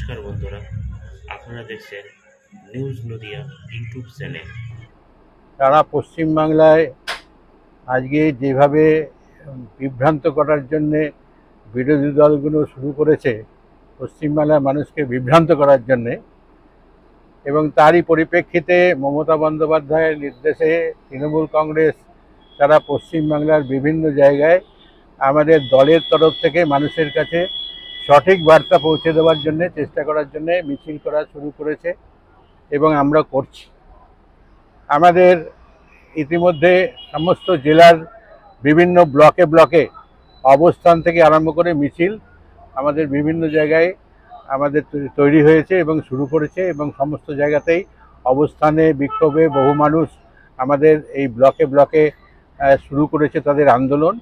নমস্কার বন্ধুরা, আপনারা দেখছেন নিউজ নদিয়া ইউটিউব চ্যানেল। সারা পশ্চিমবাংলায় আজকে যেভাবে বিভ্রান্ত করার জন্যে বিরোধী দলগুলো শুরু করেছে পশ্চিমবাংলার মানুষকে বিভ্রান্ত করার জন্যে, এবং তারই পরিপ্রেক্ষিতে মমতা বন্দ্যোপাধ্যায়ের নির্দেশে তৃণমূল কংগ্রেস সারা পশ্চিমবাংলার বিভিন্ন জায়গায় আমাদের দলের তরফ থেকে মানুষের কাছে সঠিক বার্তা পৌঁছে দেওয়ার জন্যে চেষ্টা করার জন্যে মিছিল করা শুরু করেছে এবং আমরা করছি। আমাদের ইতিমধ্যে সমস্ত জেলার বিভিন্ন ব্লকে ব্লকে অবস্থান থেকে আরম্ভ করে মিছিল আমাদের বিভিন্ন জায়গায় আমাদের তৈরি হয়েছে এবং শুরু করেছে, এবং সমস্ত জায়গাতেই অবস্থানে বিক্ষোভে বহু মানুষ আমাদের এই ব্লকে ব্লকে শুরু করেছে তাদের আন্দোলন।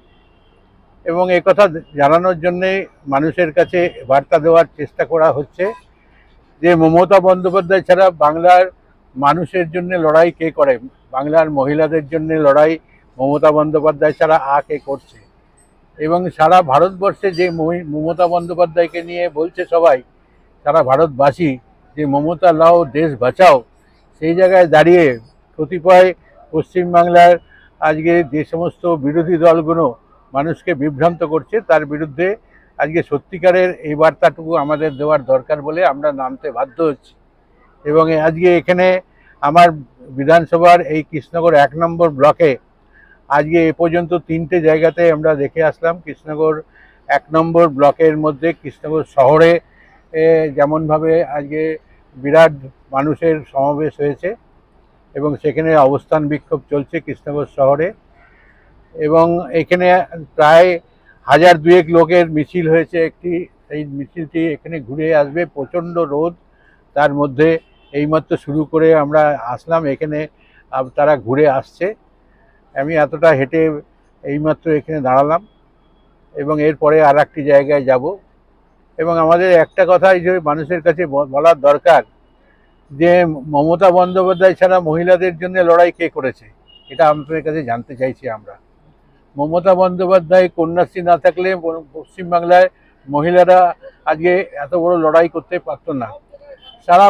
এবং এই কথা জানানোর জন্যে মানুষের কাছে বার্তা দেওয়ার চেষ্টা করা হচ্ছে যে মমতা বন্দ্যোপাধ্যায় ছাড়া বাংলার মানুষের জন্য লড়াই কে করে, বাংলার মহিলাদের জন্য লড়াই মমতা বন্দ্যোপাধ্যায় ছাড়া কে করছে। এবং সারা ভারতবর্ষে যে মমতা বন্দ্যোপাধ্যায়কে নিয়ে বলছে সবাই, সারা ভারতবাসী যে মমতা লাও দেশ বাঁচাও, সেই জায়গায় দাঁড়িয়ে কতিপয় পশ্চিমবাংলার আজকে যে সমস্ত বিরোধী দলগুলো মানুষকে বিভ্রান্ত করছে তার বিরুদ্ধে আজকে সত্যিকারের এই বার্তাটুকু আমাদের দেওয়ার দরকার বলে আমরা নামতে বাধ্য হচ্ছি। এবং আজকে এখানে আমার বিধানসভার এই কৃষ্ণনগর 1 নম্বর ব্লকে আজকে এ পর্যন্ত 3টে জায়গাতে আমরা দেখে আসলাম। কৃষ্ণনগর 1 নম্বর ব্লকের মধ্যে কৃষ্ণনগর শহরে যেমনভাবে আজকে বিরাট মানুষের সমাবেশ হয়েছে এবং সেখানে অবস্থান বিক্ষোভ চলছে কৃষ্ণনগর শহরে, এবং এখানে প্রায় 1000-2 লোকের মিছিল হয়েছে একটি। সেই মিছিলটি এখানে ঘুরে আসবে, প্রচণ্ড রোদ, তার মধ্যে এইমাত্র শুরু করে আমরা আসলাম এখানে, তারা ঘুরে আসছে। আমি এতটা হেঁটে এইমাত্র এখানে দাঁড়ালাম এবং এরপরে আর একটি জায়গায় যাব। এবং আমাদের একটা কথাই যে মানুষের কাছে বলার দরকার যে মমতা বন্দ্যোপাধ্যায় ছাড়া মহিলাদের জন্য লড়াই কে করেছে, এটা আপনাদের কাছে জানতে চাইছি আমরা। মমতা বন্দ্যোপাধ্যায় কন্যাশ্রী না থাকলে পশ্চিমবাংলায় মহিলারা আজকে এত বড় লড়াই করতে পারতো না। সারা